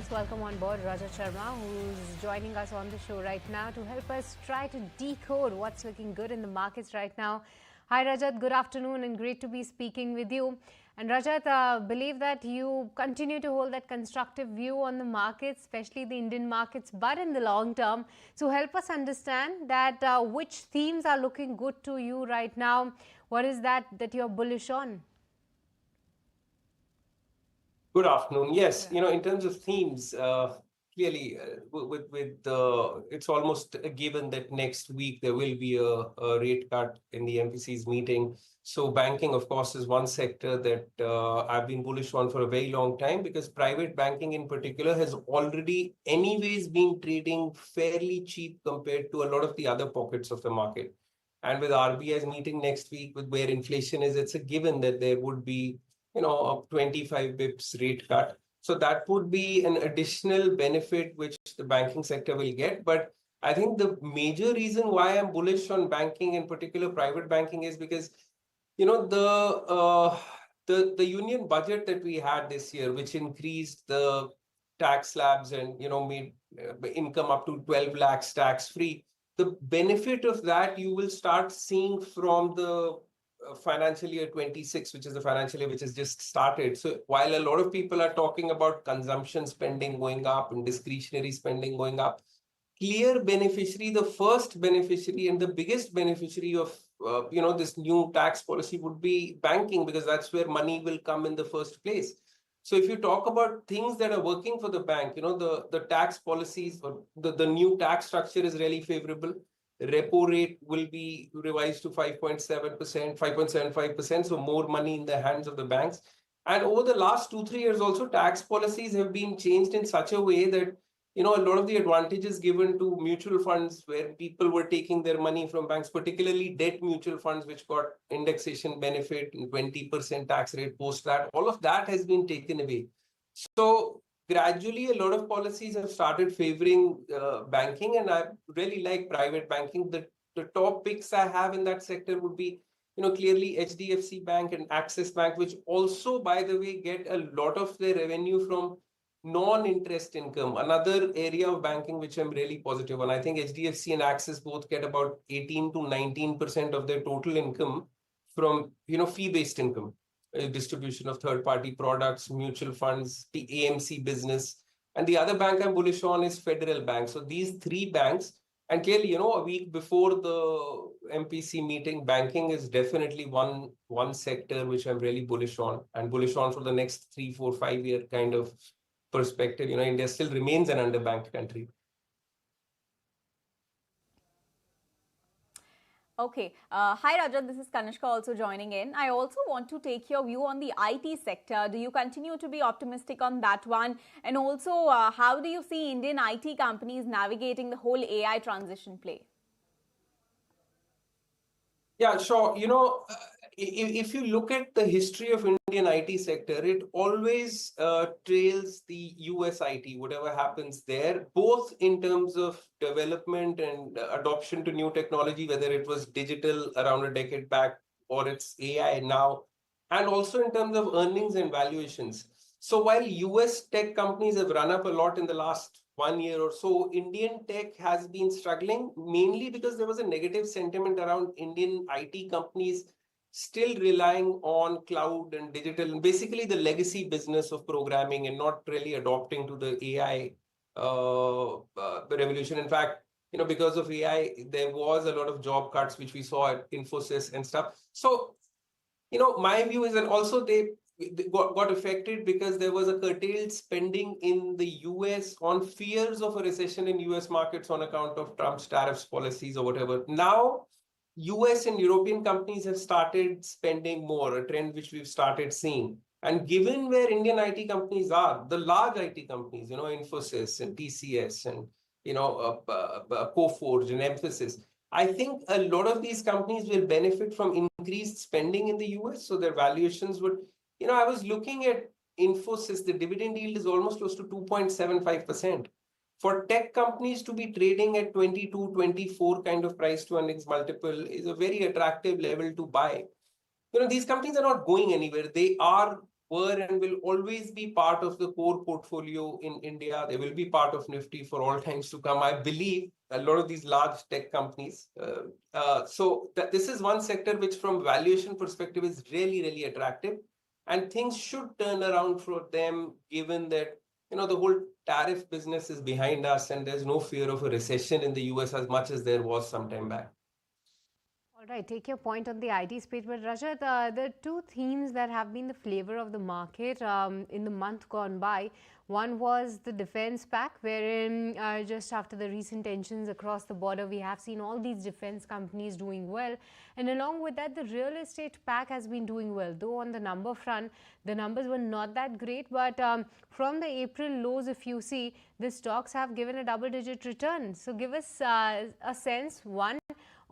Let's welcome on board Rajat Sharma, who's joining us on the show right now to help us try to decode what's looking good in the markets right now. Hi Rajat, good afternoon and great to be speaking with you. And Rajat, believe that you continue to hold that constructive view on the markets, especially the Indian markets, but in the long term. So help us understand that which themes are looking good to you right now. What is that you're bullish on? Good afternoon. Yes, in terms of themes, clearly, it's almost a given that next week there will be a rate cut in the MPC's meeting. So banking, of course, is one sector that I've been bullish on for a very long time because private banking in particular has already anyways been trading fairly cheap compared to a lot of the other pockets of the market. And with RBI's meeting next week, with where inflation is, it's a given that there would be a 25 bips rate cut. So that would be an additional benefit which the banking sector will get. But I think the major reason why I'm bullish on banking, in particular private banking, is because the union budget that we had this year, which increased the tax slabs and made income up to 12 lakhs tax free. The benefit of that you will start seeing from the financial year 26, which is the financial year which has just started. So while a lot of people are talking about consumption spending going up and discretionary spending going up, clear beneficiary, the first beneficiary and the biggest beneficiary of this new tax policy would be banking, because that's where money will come in the first place. So if you talk about things that are working for the bank, the tax policies or the new tax structure is really favorable. Repo rate will be revised to 5.7%, 5.75%, so more money in the hands of the banks. And over the last 2-3 years also, tax policies have been changed in such a way that, a lot of the advantages given to mutual funds where people were taking their money from banks, particularly debt mutual funds, which got indexation benefit and 20% tax rate post that, all of that has been taken away. So gradually, a lot of policies have started favoring banking, and I really like private banking. The top picks I have in that sector would be, clearly HDFC Bank and Axis Bank, which also, by the way, get a lot of their revenue from non-interest income. Another area of banking which I'm really positive on. I think HDFC and Axis both get about 18 to 19% of their total income from, fee-based income. Distribution of third-party products, mutual funds, the AMC business. And the other bank I'm bullish on is Federal Bank. So these three banks, and clearly, a week before the MPC meeting, banking is definitely one sector which I'm really bullish on, and bullish on for the next 3, 4, 5 year kind of perspective. India still remains an underbanked country. Okay. Hi, Rajat. This is Kanishka also joining in. I also want to take your view on the IT sector. Do you continue to be optimistic on that one? And also, how do you see Indian IT companies navigating the whole AI transition play? Yeah, sure. If you look at the history of Indian IT sector, it always trails the US IT, whatever happens there, both in terms of development and adoption to new technology, whether it was digital around a decade back or it's AI now, and also in terms of earnings and valuations. So while US tech companies have run up a lot in the last 1 year or so, Indian tech has been struggling mainly because there was a negative sentiment around Indian IT companies still relying on cloud and digital and basically the legacy business of programming and not really adopting to the AI revolution. In fact, because of AI, there was a lot of job cuts, which we saw at Infosys and stuff. So, my view is that also they got affected because there was a curtailed spending in the US on fears of a recession in US markets on account of Trump's tariffs policies or whatever. Now, US and European companies have started spending more, a trend which we've started seeing. And given where Indian IT companies are, the large IT companies, Infosys and TCS and, Coforge and Emphasis, I think a lot of these companies will benefit from increased spending in the US. So their valuations would, I was looking at Infosys, the dividend yield is almost close to 2.75%. For tech companies to be trading at 22, 24 kind of price to earnings multiple is a very attractive level to buy. These companies are not going anywhere. They are were and will always be part of the core portfolio in India. They will be part of Nifty for all times to come. I believe a lot of these large tech companies. This is one sector which from valuation perspective is really, really attractive. And things should turn around for them given that, the whole tariff business is behind us and there's no fear of a recession in the US as much as there was some time back. All right, take your point on the IT space, but Rajat, there are two themes that have been the flavor of the market in the month gone by. One was the defense pack, wherein just after the recent tensions across the border, we have seen all these defense companies doing well. And along with that, the real estate pack has been doing well. Though on the number front, the numbers were not that great, but from the April lows, if you see, the stocks have given a double-digit return. So give us a sense, one,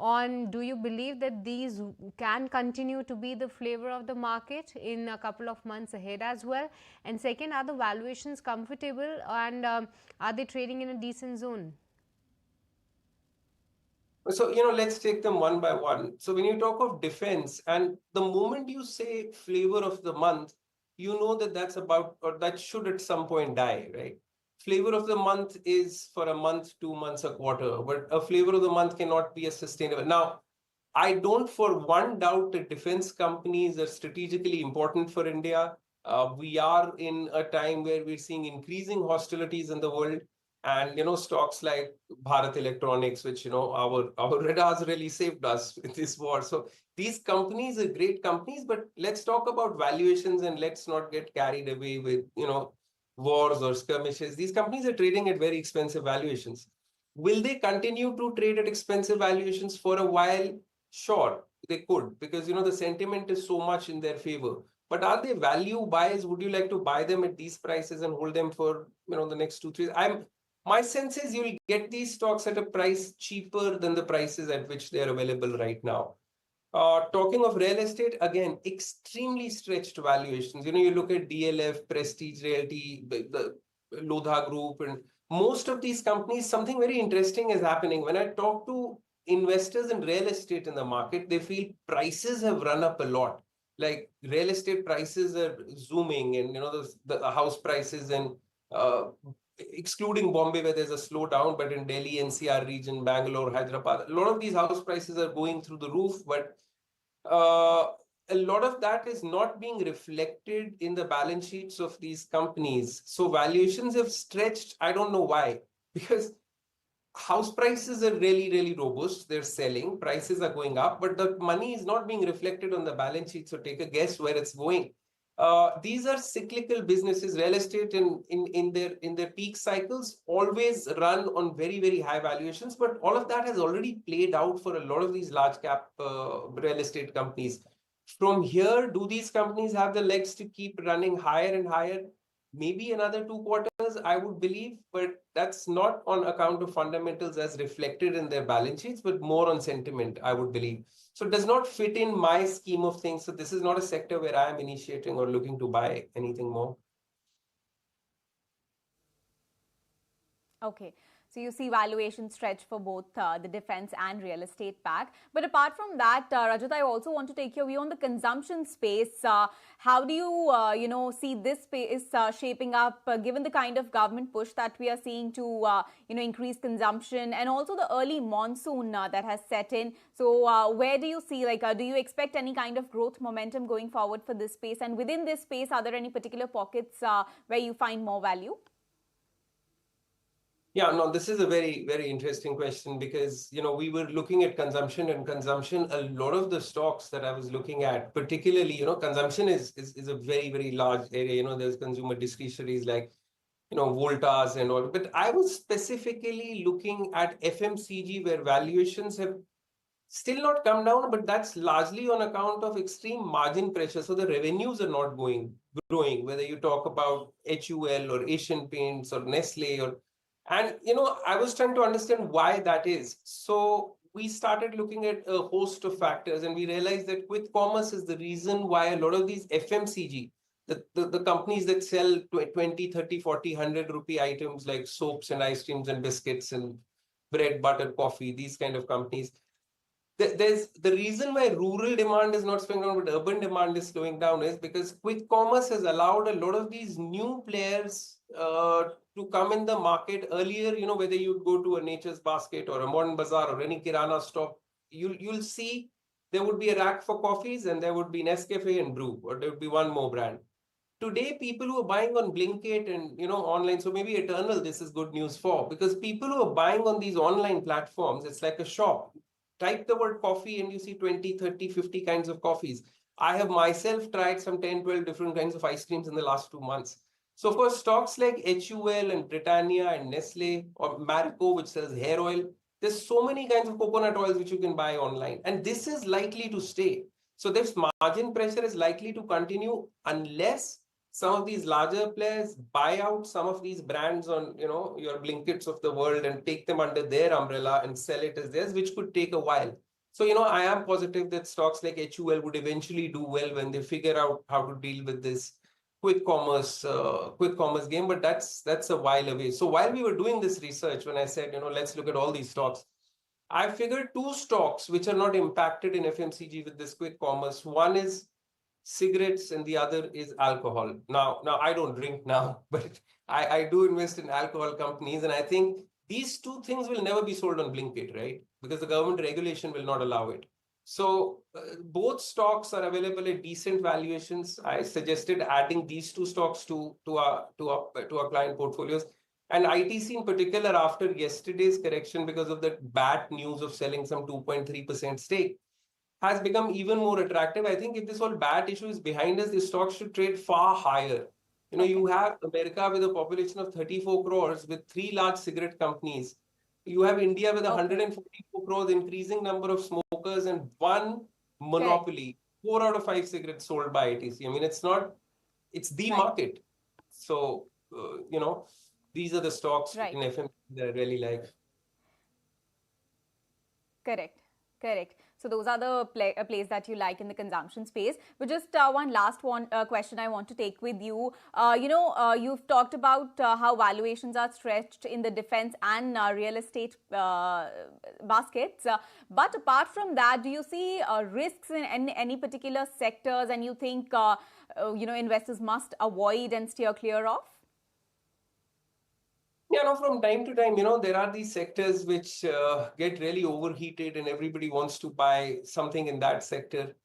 on do you believe that these can continue to be the flavor of the market in a couple of months ahead as well? And second, are the valuations comfortable and are they trading in a decent zone? So, let's take them one by one. So when you talk of defense, and the moment you say flavor of the month, you know that that's about, or that should at some point die, right? Flavor of the month is for a month, 2 months, a quarter, but a flavor of the month cannot be a sustainable. Now, I don't for one doubt that defense companies are strategically important for India. We are in a time where we're seeing increasing hostilities in the world. And, stocks like Bharat Electronics, which, our radars really saved us in this war. So these companies are great companies, but let's talk about valuations and let's not get carried away with, wars or skirmishes. These companies are trading at very expensive valuations. Will they continue to trade at expensive valuations for a while? Sure, they could, because, the sentiment is so much in their favor. But are they value buys? Would you like to buy them at these prices and hold them for, the next 2-3? My sense is you'll get these stocks at a price cheaper than the prices at which they are available right now. Talking of real estate, again, extremely stretched valuations. You look at DLF, Prestige Realty, the Lodha Group, and most of these companies, something very interesting is happening. When I talk to investors in real estate in the market, they feel prices have run up a lot. Like real estate prices are zooming, and the house prices and excluding Bombay where there's a slowdown, but in Delhi, NCR region, Bangalore, Hyderabad, a lot of these house prices are going through the roof, but a lot of that is not being reflected in the balance sheets of these companies. So valuations have stretched. I don't know why, because house prices are really, really robust. They're selling, prices are going up, but the money is not being reflected on the balance sheet. So take a guess where it's going. These are cyclical businesses. Real estate in their peak cycles always run on very, very high valuations, but all of that has already played out for a lot of these large cap real estate companies. From here, do these companies have the legs to keep running higher and higher? Maybe another 2 quarters, I would believe, but that's not on account of fundamentals as reflected in their balance sheets, but more on sentiment, I would believe. So it does not fit in my scheme of things. So this is not a sector where I am initiating or looking to buy anything more. Okay. So you see valuation stretch for both the defense and real estate pack. But apart from that, Rajat, I also want to take your view on the consumption space. How do you, see this space shaping up, given the kind of government push that we are seeing to, increase consumption and also the early monsoon that has set in? So where do you see, do you expect any kind of growth momentum going forward for this space? And within this space, are there any particular pockets where you find more value? Yeah, no, this is a very, very interesting question because, we were looking at consumption and consumption. A lot of the stocks that I was looking at, particularly, consumption is a very, very large area. There's consumer discretionaries like, Voltas and all. But I was specifically looking at FMCG where valuations have still not come down, but that's largely on account of extreme margin pressure. So the revenues are not growing, whether you talk about HUL or Asian Paints or Nestle and, I was trying to understand why that is. So we started looking at a host of factors and we realized that quick commerce is the reason why a lot of these FMCG, the companies that sell 20, 30, 40, 100 rupee items like soaps and ice creams and biscuits and bread, butter, coffee, these kind of companies, there's the reason why rural demand is not slowing down, but urban demand is slowing down is because quick commerce has allowed a lot of these new players to come in the market. Earlier, whether you'd go to a Nature's Basket or a Modern Bazaar or any Kirana store, you'll see there would be a rack for coffees and there would be Nescafe and Brew, or there would be one more brand. Today, people who are buying on Blinkit and online, so maybe Eternal, this is good news for, because people who are buying on these online platforms, it's like a shop. Type the word coffee and you see 20, 30, 50 kinds of coffees. I have myself tried some 10, 12 different kinds of ice creams in the last 2 months. So for stocks like HUL and Britannia and Nestle or Marico, which sells hair oil, there's so many kinds of coconut oils which you can buy online. And this is likely to stay. So this margin pressure is likely to continue unless some of these larger players buy out some of these brands on, your Blinkits of the world and take them under their umbrella and sell it as theirs, which could take a while. So, I am positive that stocks like HUL would eventually do well when they figure out how to deal with this quick commerce game, but that's a while away. So while we were doing this research, when I said, let's look at all these stocks, I figured 2 stocks which are not impacted in FMCG with this quick commerce. One is cigarettes and the other is alcohol. Now I don't drink now, but I do invest in alcohol companies, and I think these 2 things will never be sold on Blinkit, right? Because the government regulation will not allow it. So both stocks are available at decent valuations. I suggested adding these 2 stocks to our client portfolios. And ITC in particular, after yesterday's correction because of that bad news of selling some 2.3% stake, has become even more attractive. I think if this whole bad issue is behind us, the stocks should trade far higher. You have America with a population of 34 crores with 3 large cigarette companies. You have India with 144 crores, increasing number of smokers and 1 monopoly. 4 out of 5 cigarettes sold by ITC. I mean, it's the market. So, these are the stocks in FMCG that I really like. Correct. So those are the plays that you like in the consumption space. But just one last question I want to take with you. You've talked about how valuations are stretched in the defense and real estate baskets. But apart from that, do you see risks in any particular sectors, and you think investors must avoid and steer clear of? Yeah, from time to time, there are these sectors which get really overheated and everybody wants to buy something in that sector.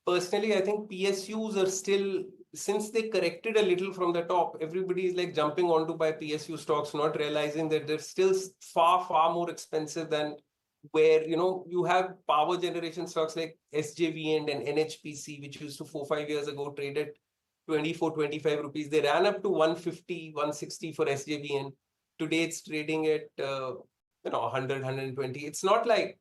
Personally, I think PSUs are still, since they corrected a little from the top, everybody is like jumping on to buy PSU stocks, not realizing that they're still far, far more expensive than where, you have power generation stocks like SJVN and NHPC, which used to 4-5 years ago traded 24-25 rupees. They ran up to 150, 160 for SJVN. Today it's trading at 100, 120. It's not like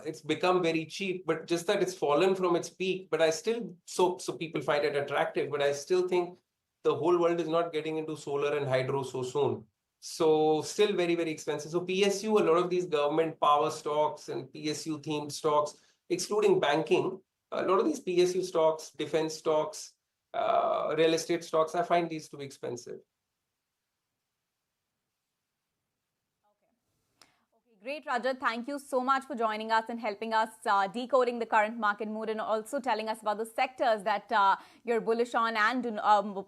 it's become very cheap, but just that it's fallen from its peak. But I still, so people find it attractive, but I still think the whole world is not getting into solar and hydro so soon. So still very, very expensive. So PSU, a lot of these government power stocks and PSU themed stocks, excluding banking, a lot of these PSU stocks, defense stocks, real estate stocks, I find these to be expensive. Great, Rajat. Thank you so much for joining us and helping us decoding the current market mood, and also telling us about the sectors that you're bullish on and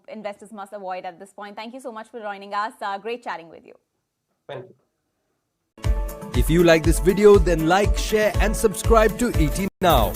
investors must avoid at this point. Thank you so much for joining us. Great chatting with you. Thank you. If you like this video, then like, share and subscribe to ET Now.